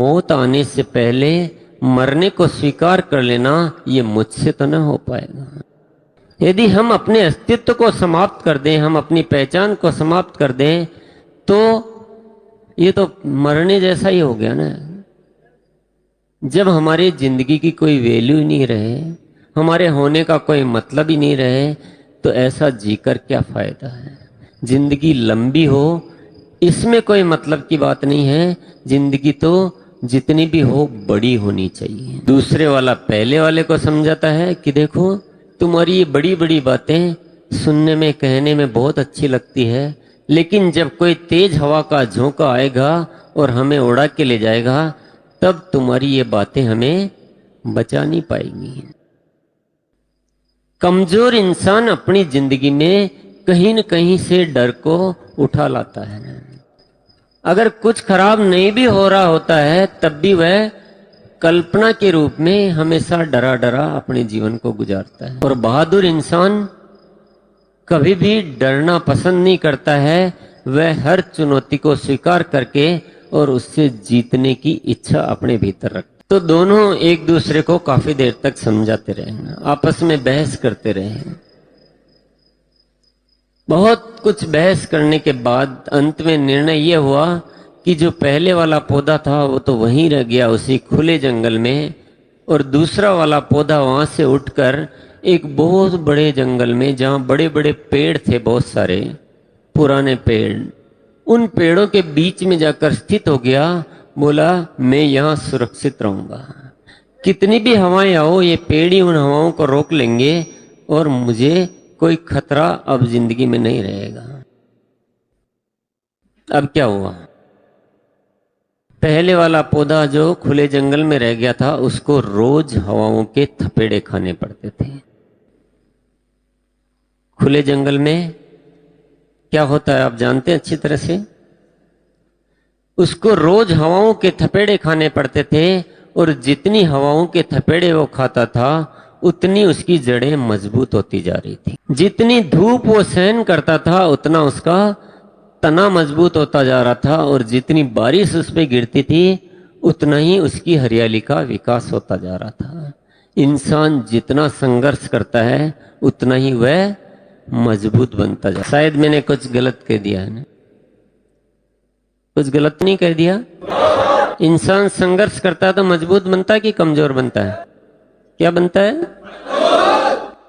मौत आने से पहले मरने को स्वीकार कर लेना ये मुझसे तो न हो पाएगा। यदि हम अपने अस्तित्व को समाप्त कर दें, हम अपनी पहचान को समाप्त कर दें, तो ये तो मरने जैसा ही हो गया ना। जब हमारी जिंदगी की कोई वैल्यू ही नहीं रहे, हमारे होने का कोई मतलब ही नहीं रहे, तो ऐसा जीकर क्या फायदा है। जिंदगी लंबी हो इसमें कोई मतलब की बात नहीं है। जिंदगी तो जितनी भी हो बड़ी होनी चाहिए। दूसरे वाला पहले वाले को समझाता है कि देखो तुम्हारी ये बड़ी बड़ी बातें सुनने में कहने में बहुत अच्छी लगती है, लेकिन जब कोई तेज हवा का झोंका आएगा और हमें उड़ा के ले जाएगा, तब तुम्हारी ये बातें हमें बचा नहीं पाएंगी। कमजोर इंसान अपनी जिंदगी में कहीं न कहीं से डर को उठा लाता है। अगर कुछ खराब नहीं भी हो रहा होता है, तब भी वह कल्पना के रूप में हमेशा डरा डरा अपने जीवन को गुजारता है। और बहादुर इंसान कभी भी डरना पसंद नहीं करता है। वह हर चुनौती को स्वीकार करके और उससे जीतने की इच्छा अपने भीतर रखता है। तो दोनों एक दूसरे को काफी देर तक समझाते रहे, आपस में बहस करते रहे। बहुत कुछ बहस करने के बाद अंत में निर्णय यह हुआ कि जो पहले वाला पौधा था वो तो वहीं रह गया उसी खुले जंगल में, और दूसरा वाला पौधा वहां से उठकर एक बहुत बड़े जंगल में, जहां बड़े बड़े पेड़ थे, बहुत सारे पुराने पेड़, उन पेड़ों के बीच में जाकर स्थित हो गया। बोला मैं यहाँ सुरक्षित रहूंगा, कितनी भी हवाएं आओ ये पेड़ ही उन हवाओं को रोक लेंगे और मुझे कोई खतरा अब जिंदगी में नहीं रहेगा। अब क्या हुआ, पहले वाला पौधा जो खुले जंगल में रह गया था उसको रोज हवाओं के थपेड़े खाने पड़ते थे। खुले जंगल में क्या होता है आप जानते हैं अच्छी तरह से। उसको रोज हवाओं के थपेड़े खाने पड़ते थे, और जितनी हवाओं के थपेड़े वो खाता था उतनी उसकी जड़ें मजबूत होती जा रही थी। जितनी धूप वो सहन करता था उतना उसका तना मजबूत होता जा रहा था, और जितनी बारिश उस पर गिरती थी उतना ही उसकी हरियाली का विकास होता जा रहा था। इंसान जितना संघर्ष करता है उतना ही वह मजबूत बनता जा। शायद मैंने कुछ गलत कह दिया है ना, कुछ गलत नहीं कह दिया। इंसान संघर्ष करता है तो मजबूत बनता है कि कमजोर बनता है? क्या बनता है?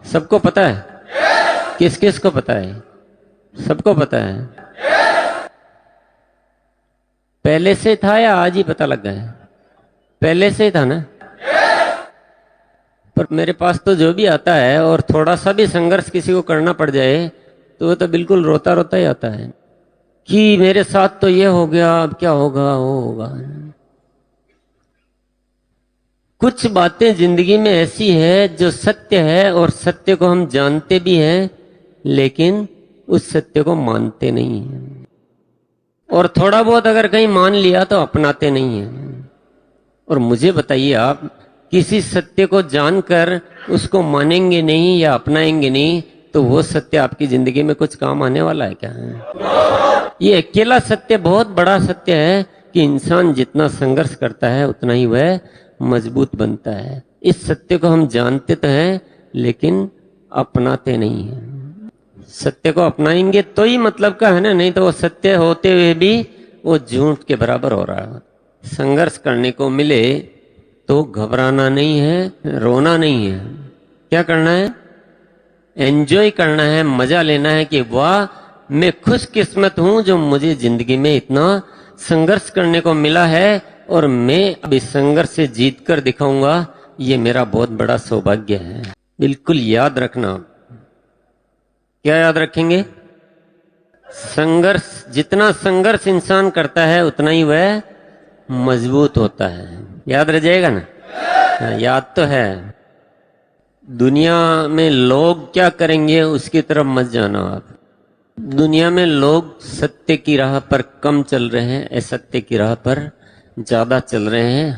सबको पता है? किस किस को पता है? सबको पता है। पहले से था या आज ही पता लग गया? पहले से ही था ना। पर मेरे पास तो जो भी आता है और थोड़ा सा भी संघर्ष किसी को करना पड़ जाए तो वो तो बिल्कुल रोता रोता ही आता है कि मेरे साथ तो ये हो गया, अब क्या होगा, वो होगा। कुछ बातें जिंदगी में ऐसी है जो सत्य है, और सत्य को हम जानते भी हैं लेकिन उस सत्य को मानते नहीं हैं, और थोड़ा बहुत अगर कहीं मान लिया तो अपनाते नहीं हैं। और मुझे बताइए, आप किसी सत्य को जानकर उसको मानेंगे नहीं या अपनाएंगे नहीं तो वो सत्य आपकी जिंदगी में कुछ काम आने वाला है क्या? ये अकेला सत्य बहुत बड़ा सत्य है कि इंसान जितना संघर्ष करता है उतना ही वह मजबूत बनता है। इस सत्य को हम जानते तो हैं लेकिन अपनाते नहीं हैं। सत्य को अपनाएंगे तो ही मतलब का है ना, नहीं तो वो सत्य होते हुए भी वो झूठ के बराबर हो रहा है। संघर्ष करने को मिले तो घबराना नहीं है, रोना नहीं है। क्या करना है? एंजॉय करना है, मजा लेना है कि वाह मैं खुशकिस्मत हूं जो मुझे जिंदगी में इतना संघर्ष करने को मिला है, और मैं अब इस संघर्ष से जीत कर दिखाऊंगा, ये मेरा बहुत बड़ा सौभाग्य है। बिल्कुल याद रखना। क्या याद रखेंगे? संघर्ष, जितना संघर्ष इंसान करता है उतना ही वह मजबूत होता है। याद रह जाएगा ना? याद तो है। दुनिया में लोग क्या करेंगे उसकी तरफ मत जाना आप। दुनिया में लोग सत्य की राह पर कम चल रहे हैं, असत्य की राह पर ज्यादा चल रहे हैं।